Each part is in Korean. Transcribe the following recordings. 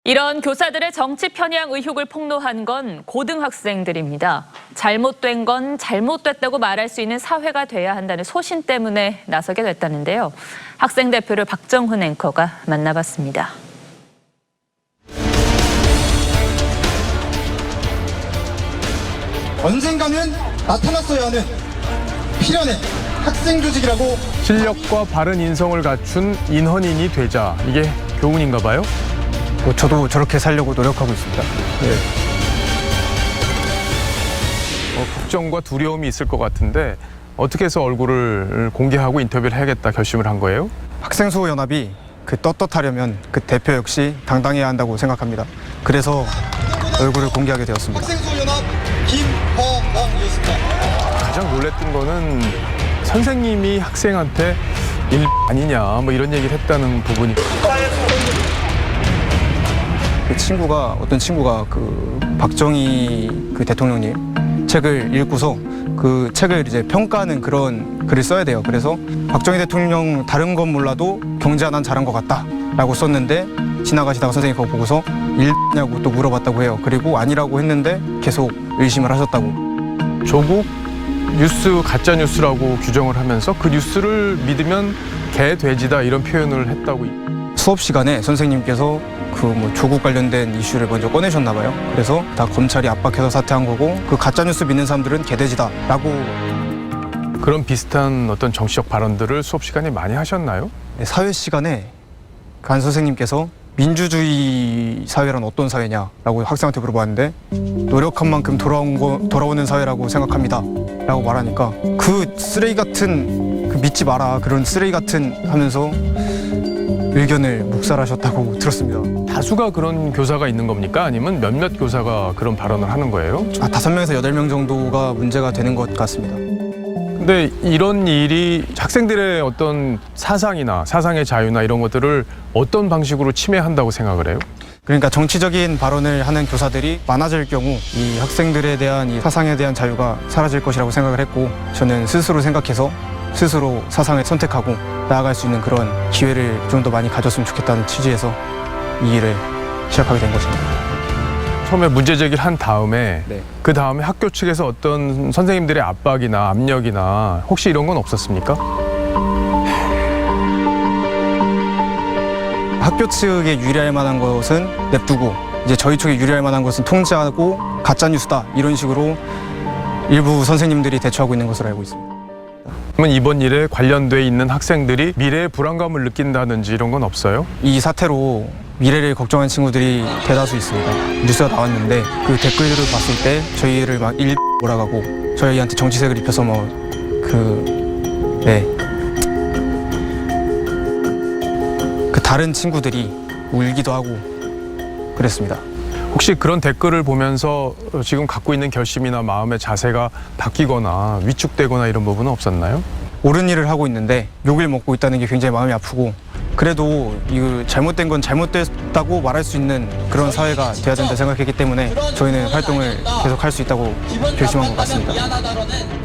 이런 교사들의 정치 편향 의혹을 폭로한 건 고등학생들입니다. 잘못된 건 잘못됐다고 말할 수 있는 사회가 돼야 한다는 소신 때문에 나서게 됐다는데요. 학생 대표를 박정훈 앵커가 만나봤습니다. 언젠가는 나타났어야 하는 필연의 학생 조직이라고. 실력과 바른 인성을 갖춘 인헌인이 되자, 이게 교훈인가 봐요? 저도 저렇게 살려고 노력하고 있습니다. 네. 걱정과 두려움이 있을 것 같은데 어떻게 해서 얼굴을 공개하고 인터뷰를 해야겠다 결심을 한 거예요? 학생수호연합이 떳떳하려면 그 대표 역시 당당해야 한다고 생각합니다. 그래서 얼굴을 공개하게 되었습니다. 학생수연합 김허왕이었습니다. 가장 놀랬던 거는 선생님이 학생한테 일 아니냐 뭐 이런 얘기를 했다는 부분이. 어떤 친구가 그 박정희 그 대통령님 책을 읽고서 그 책을 이제 평가하는 그런 글을 써야 돼요. 그래서 박정희 대통령 다른 건 몰라도 경제 하나는 잘한 것 같다라고 썼는데, 지나가시다가 선생님이 그거 보고서 일냐고 또 물어봤다고 해요. 그리고 아니라고 했는데 계속 의심을 하셨다고. 조국 뉴스 가짜 뉴스라고 규정을 하면서 그 뉴스를 믿으면 개 돼지다 이런 표현을 했다고. 수업 시간에 선생님께서 그 뭐 조국 관련된 이슈를 먼저 꺼내셨나 봐요. 그래서 다 검찰이 압박해서 사퇴한 거고, 그 가짜 뉴스 믿는 사람들은 개돼지다라고. 그런 비슷한 어떤 정치적 발언들을 수업 시간에 많이 하셨나요? 사회 시간에 간 선생님께서 민주주의 사회란 어떤 사회냐라고 학생한테 물어봤는데, 노력한 만큼 돌아오는 사회라고 생각합니다 라고 말하니까, 그 쓰레기 같은, 그 믿지 마라, 그런 쓰레기 같은 하면서 의견을 묵살하셨다고 들었습니다. 다수가 그런 교사가 있는 겁니까? 아니면 몇몇 교사가 그런 발언을 하는 거예요? 5명에서 8명 정도가 문제가 되는 것 같습니다. 근데 이런 일이 학생들의 어떤 사상이나 사상의 자유나 이런 것들을 어떤 방식으로 침해한다고 생각을 해요? 그러니까 정치적인 발언을 하는 교사들이 많아질 경우 이 학생들에 대한 이 사상에 대한 자유가 사라질 것이라고 생각을 했고, 저는 스스로 생각해서 스스로 사상을 선택하고 나아갈 수 있는 그런 기회를 좀 더 많이 가졌으면 좋겠다는 취지에서 이 일을 시작하게 된 것입니다. 처음에 문제 제기를 한 다음에 네. 그 다음에 학교 측에서 어떤 선생님들의 압박이나 압력이나 혹시 이런 건 없었습니까? 학교 측에 유리할 만한 것은 냅두고, 이제 저희 쪽에 유리할 만한 것은 통제하고 가짜 뉴스다 이런 식으로 일부 선생님들이 대처하고 있는 것으로 알고 있습니다. 그러면 이번 일에 관련돼 있는 학생들이 미래의 불안감을 느낀다든지 이런 건 없어요? 이 사태로 미래를 걱정하는 친구들이 대다수 있습니다. 뉴스가 나왔는데 그 댓글들을 봤을 때 저희를 막 몰아가고 저희한테 정치색을 입혀서 그 다른 친구들이 울기도 하고 그랬습니다. 혹시 그런 댓글을 보면서 지금 갖고 있는 결심이나 마음의 자세가 바뀌거나 위축되거나 이런 부분은 없었나요? 옳은 일을 하고 있는데 욕을 먹고 있다는 게 굉장히 마음이 아프고, 그래도 이거 잘못된 건 잘못됐다고 말할 수 있는 그런 사회가 돼야 된다 생각했기 때문에 저희는 활동을 계속 할 수 있다고 결심한 것 같습니다.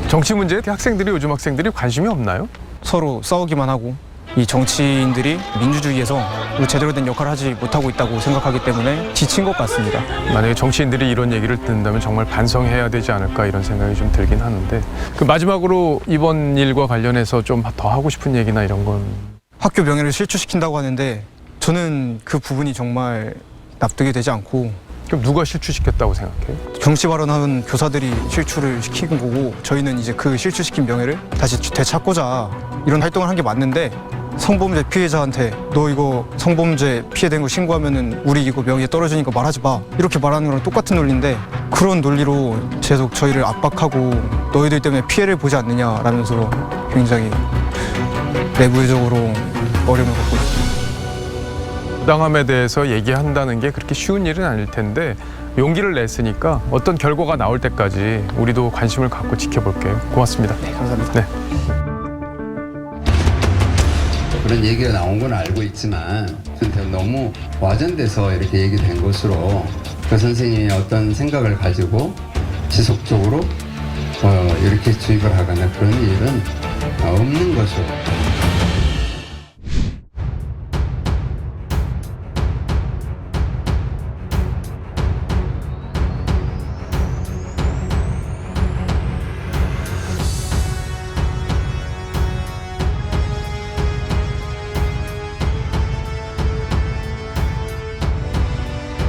정치 문제에 학생들이, 요즘 학생들이 관심이 없나요? 서로 싸우기만 하고, 이 정치인들이 민주주의에서 제대로 된 역할을 하지 못하고 있다고 생각하기 때문에 지친 것 같습니다. 만약에 정치인들이 이런 얘기를 듣는다면 정말 반성해야 되지 않을까 이런 생각이 좀 들긴 하는데, 그 마지막으로 이번 일과 관련해서 좀 더 하고 싶은 얘기나 이런 건. 학교 명예를 실추시킨다고 하는데 저는 그 부분이 정말 납득이 되지 않고, 그럼 누가 실추시켰다고 생각해요? 정치 발언하는 교사들이 실추를 시킨 거고, 저희는 이제 그 실추시킨 명예를 다시 되찾고자 이런 활동을 한 게 맞는데, 성범죄 피해자한테 너 이거 성범죄 피해된 거 신고하면은 우리 이거 명예 떨어지니까 말하지 마 이렇게 말하는 거랑 똑같은 논리인데, 그런 논리로 계속 저희를 압박하고 너희들 때문에 피해를 보지 않느냐라면서 굉장히 내부적으로 어려움을 겪고 있습니다. 부당함에 대해서 얘기한다는 게 그렇게 쉬운 일은 아닐 텐데 용기를 냈으니까 어떤 결과가 나올 때까지 우리도 관심을 갖고 지켜볼게요. 고맙습니다. 네, 감사합니다. 네. 그런 얘기가 나온 건 알고 있지만 너무 와전돼서 이렇게 얘기된 것으로 그 선생님이 어떤 생각을 가지고 지속적으로 이렇게 주입을 하거나 그런 일은 없는 것으로